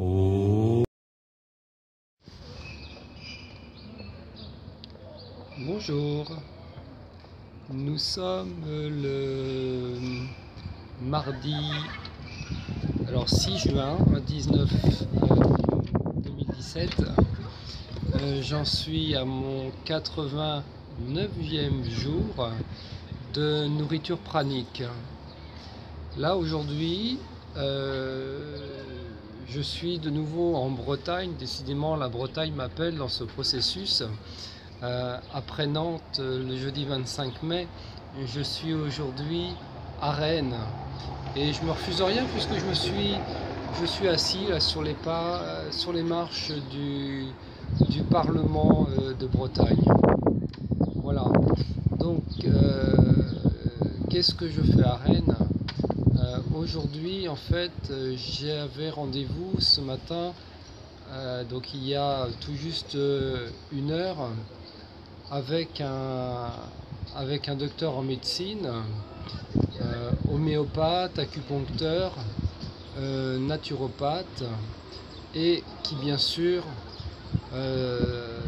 Oh. Bonjour, nous sommes le mardi 6 juin 2017. J'en suis à mon 89e jour de nourriture pranique. Là aujourd'hui, je suis de nouveau en Bretagne. Décidément, la Bretagne m'appelle dans ce processus. Après Nantes, le jeudi 25 mai, je suis aujourd'hui à Rennes. Et je me refuse rien puisque je suis assis là, sur les marches du Parlement de Bretagne. Voilà. Donc, qu'est-ce que je fais à Rennes? Aujourd'hui, en fait, j'avais rendez-vous ce matin, donc il y a tout juste une heure, avec un docteur en médecine, homéopathe, acupuncteur, naturopathe, et qui bien sûr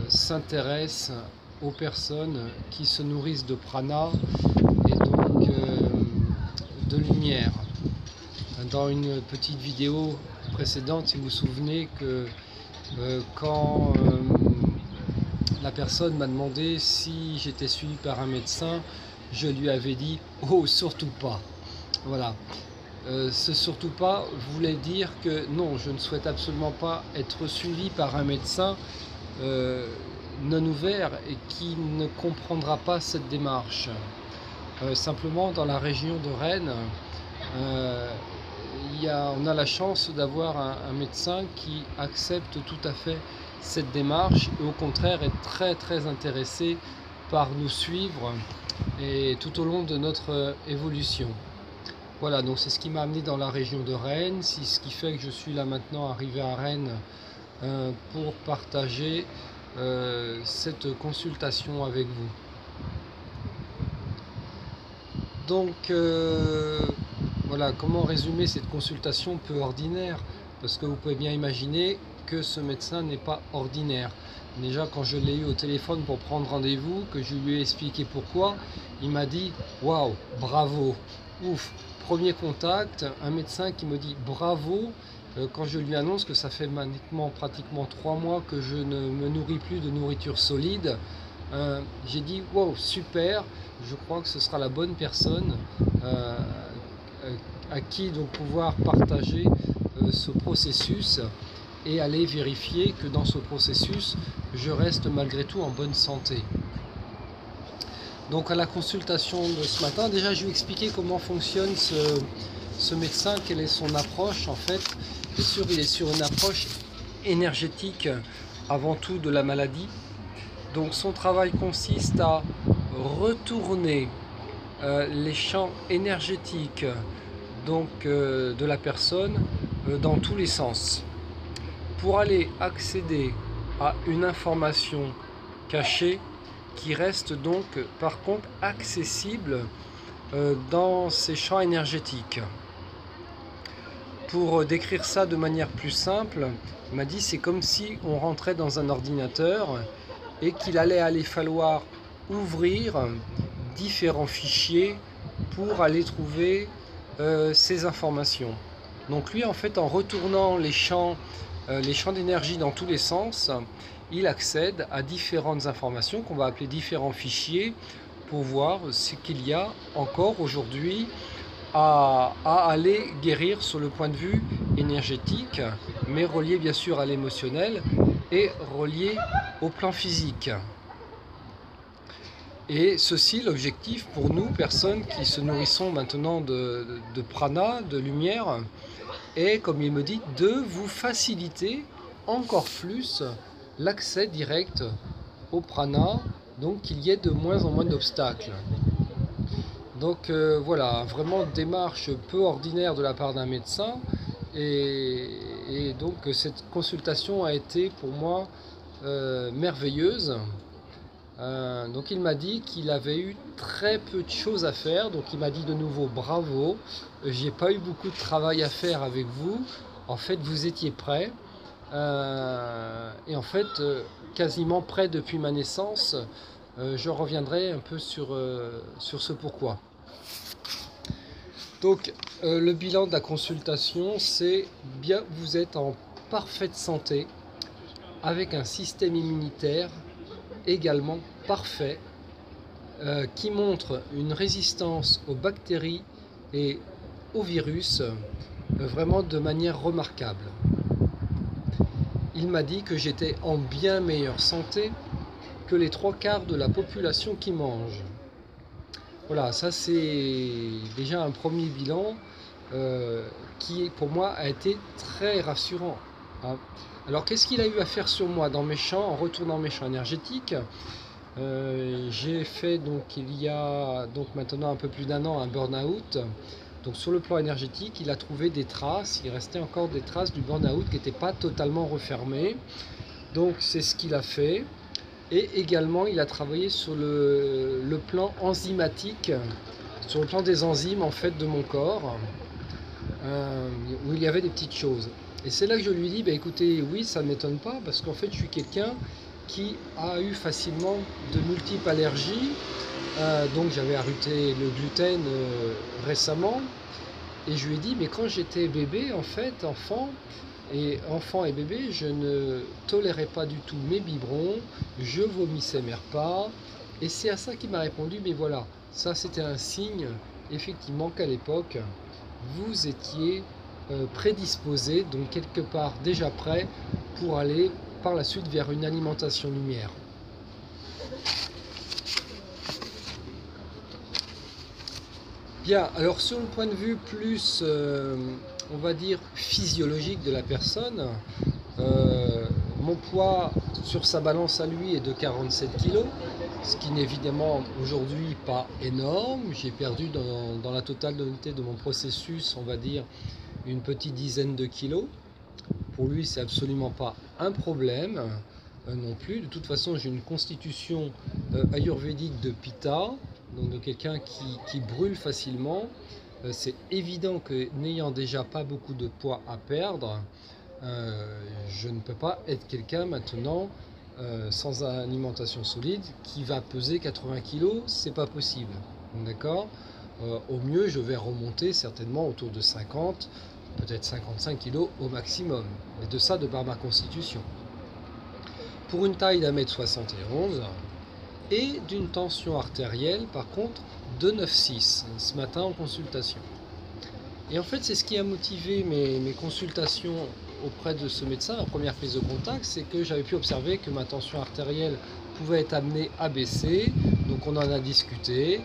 s'intéresse aux personnes qui se nourrissent de prana et donc de lumière. Dans une petite vidéo précédente, si vous vous souvenez, que quand la personne m'a demandé si j'étais suivi par un médecin, je lui avais dit « Oh, surtout pas ». Voilà. Ce surtout pas voulait dire que non, je ne souhaite absolument pas être suivi par un médecin non ouvert et qui ne comprendra pas cette démarche. Simplement, dans la région de Rennes, on a la chance d'avoir un médecin qui accepte tout à fait cette démarche et au contraire est très intéressé par nous suivre et tout au long de notre évolution. Voilà, donc c'est ce qui m'a amené dans la région de Rennes, c'est ce qui fait que je suis là maintenant arrivé à Rennes pour partager cette consultation avec vous. Donc voilà, comment résumer cette consultation peu ordinaire? Parce que vous pouvez bien imaginer que ce médecin n'est pas ordinaire. Déjà, quand je l'ai eu au téléphone pour prendre rendez-vous, que je lui ai expliqué pourquoi, il m'a dit « Waouh, bravo, ouf ». Premier contact, un médecin qui me dit « Bravo ». Quand je lui annonce que ça fait pratiquement 3 mois que je ne me nourris plus de nourriture solide, j'ai dit « Wow, super, je crois que ce sera la bonne personne à qui donc pouvoir partager ce processus et aller vérifier que dans ce processus, je reste malgré tout en bonne santé ». Donc à la consultation de ce matin, déjà je vais expliquer comment fonctionne ce médecin, quelle est son approche en fait. Bien sûr, il est sur une approche énergétique avant tout de la maladie. Donc son travail consiste à retourner les champs énergétiques donc, de la personne dans tous les sens pour aller accéder à une information cachée qui reste donc par contre accessible dans ces champs énergétiques. Pour décrire ça de manière plus simple, il m'a dit c'est comme si on rentrait dans un ordinateur et qu'il allait falloir ouvrir différents fichiers pour aller trouver ces informations. Donc lui en fait en retournant les champs d'énergie dans tous les sens, il accède à différentes informations qu'on va appeler différents fichiers pour voir ce qu'il y a encore aujourd'hui à aller guérir sur le point de vue énergétique, mais relié bien sûr à l'émotionnel et relié au plan physique. Et ceci, l'objectif pour nous, personnes qui se nourrissons maintenant de prana, de lumière, est, comme il me dit, de vous faciliter encore plus l'accès direct au prana, donc qu'il y ait de moins en moins d'obstacles. Donc voilà, vraiment démarche peu ordinaire de la part d'un médecin et donc cette consultation a été pour moi merveilleuse. Donc il m'a dit qu'il avait eu très peu de choses à faire, donc il m'a dit de nouveau bravo, j'ai pas eu beaucoup de travail à faire avec vous, en fait vous étiez prêt, et en fait quasiment prêt depuis ma naissance. Je reviendrai un peu sur ce pourquoi. Donc le bilan de la consultation, c'est bien vous êtes en parfaite santé, avec un système immunitaire également parfait, qui montre une résistance aux bactéries et aux virus vraiment de manière remarquable. Il m'a dit que j'étais en bien meilleure santé que les 3/4 de la population qui mange. Voilà, ça c'est déjà un premier bilan qui pour moi a été très rassurant. Hein. Alors qu'est-ce qu'il a eu à faire sur moi dans mes champs, en retournant mes champs énergétiques? J'ai fait donc il y a donc maintenant un peu plus d'1 an un burn-out. Donc sur le plan énergétique, il a trouvé des traces, il restait encore des traces du burn-out qui n'étaient pas totalement refermées. Donc c'est ce qu'il a fait. Et également il a travaillé sur le plan enzymatique, sur le plan des enzymes en fait de mon corps, où il y avait des petites choses. Et c'est là que je lui dis, bah, écoutez, oui, ça ne m'étonne pas, parce qu'en fait je suis quelqu'un qui a eu facilement de multiples allergies. Donc j'avais arrêté le gluten récemment, et je lui ai dit, mais quand j'étais bébé, en fait, enfant et bébé, je ne tolérais pas du tout mes biberons, je vomissais mes repas, et c'est à ça qu'il m'a répondu, mais voilà, ça c'était un signe, effectivement, qu'à l'époque, vous étiez prédisposé, donc quelque part déjà prêt pour aller par la suite vers une alimentation lumière. Bien, alors sur le point de vue plus, on va dire, physiologique de la personne, mon poids sur sa balance à lui est de 47 kg, ce qui n'est évidemment aujourd'hui pas énorme. J'ai perdu dans la totalité de mon processus, on va dire, une petite dizaine de kilos. Pour lui, c'est absolument pas un problème non plus. De toute façon, j'ai une constitution ayurvédique de Pitta, donc de quelqu'un qui brûle facilement. C'est évident que n'ayant déjà pas beaucoup de poids à perdre, je ne peux pas être quelqu'un maintenant sans alimentation solide qui va peser 80 kg, c'est pas possible. D'accord ? Au mieux, je vais remonter certainement autour de 50, peut-être 55 kg au maximum. Et de ça, de par ma constitution. Pour une taille d'1m71 et d'une tension artérielle, par contre, de 9,6 ce matin en consultation. Et en fait, c'est ce qui a motivé mes consultations auprès de ce médecin en première prise de contact, c'est que j'avais pu observer que ma tension artérielle pouvait être amenée à baisser. Donc on en a discuté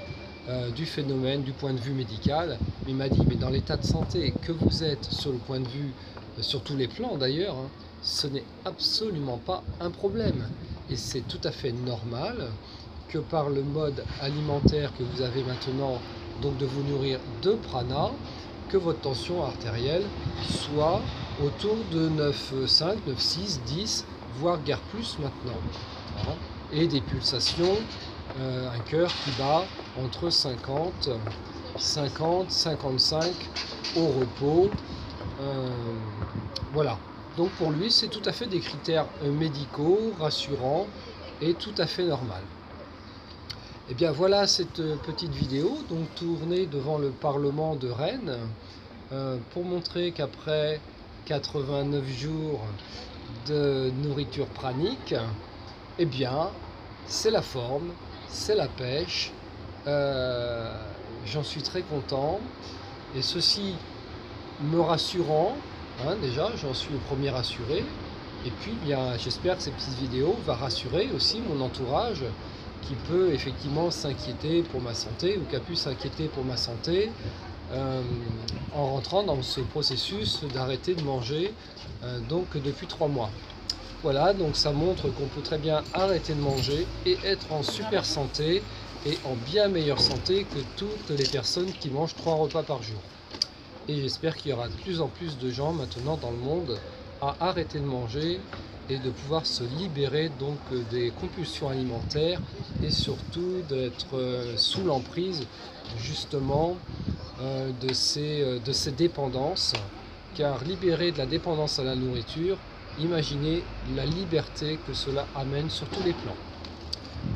du phénomène, du point de vue médical. Il m'a dit, mais dans l'état de santé que vous êtes sur le point de vue, sur tous les plans d'ailleurs, hein, ce n'est absolument pas un problème. Et c'est tout à fait normal que par le mode alimentaire que vous avez maintenant, donc de vous nourrir de prana, que votre tension artérielle soit autour de 9,5, 9,6, 10, voire guère plus maintenant. Voilà. Et des pulsations, un cœur qui bat entre 50, 55 au repos. Voilà. Donc pour lui, c'est tout à fait des critères médicaux, rassurants et tout à fait normal. Et bien voilà cette petite vidéo, donc tournée devant le Parlement de Rennes, pour montrer qu'après 89 jours de nourriture pranique, eh bien c'est la forme, c'est la pêche, j'en suis très content, et ceci me rassurant, hein, déjà j'en suis le premier rassuré, et puis bien j'espère que cette petite vidéo va rassurer aussi mon entourage qui peut effectivement s'inquiéter pour ma santé, ou qui a pu s'inquiéter pour ma santé en rentrant dans ce processus d'arrêter de manger donc depuis 3 mois. Voilà, donc ça montre qu'on peut très bien arrêter de manger et être en super santé et en bien meilleure santé que toutes les personnes qui mangent 3 repas par jour. Et j'espère qu'il y aura de plus en plus de gens maintenant dans le monde à arrêter de manger et de pouvoir se libérer donc des compulsions alimentaires et surtout d'être sous l'emprise justement de ces dépendances car libéré de la dépendance à la nourriture, imaginez la liberté que cela amène sur tous les plans.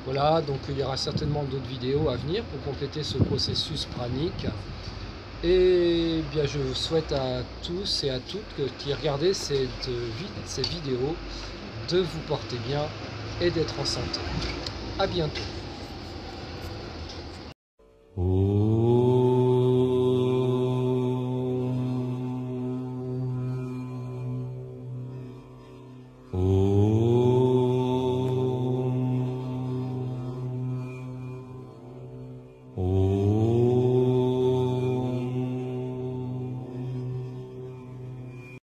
Voilà, donc il y aura certainement d'autres vidéos à venir pour compléter ce processus pranique. Et bien je vous souhaite à tous et à toutes qui regardez cette vidéo de vous porter bien et d'être en santé. À bientôt.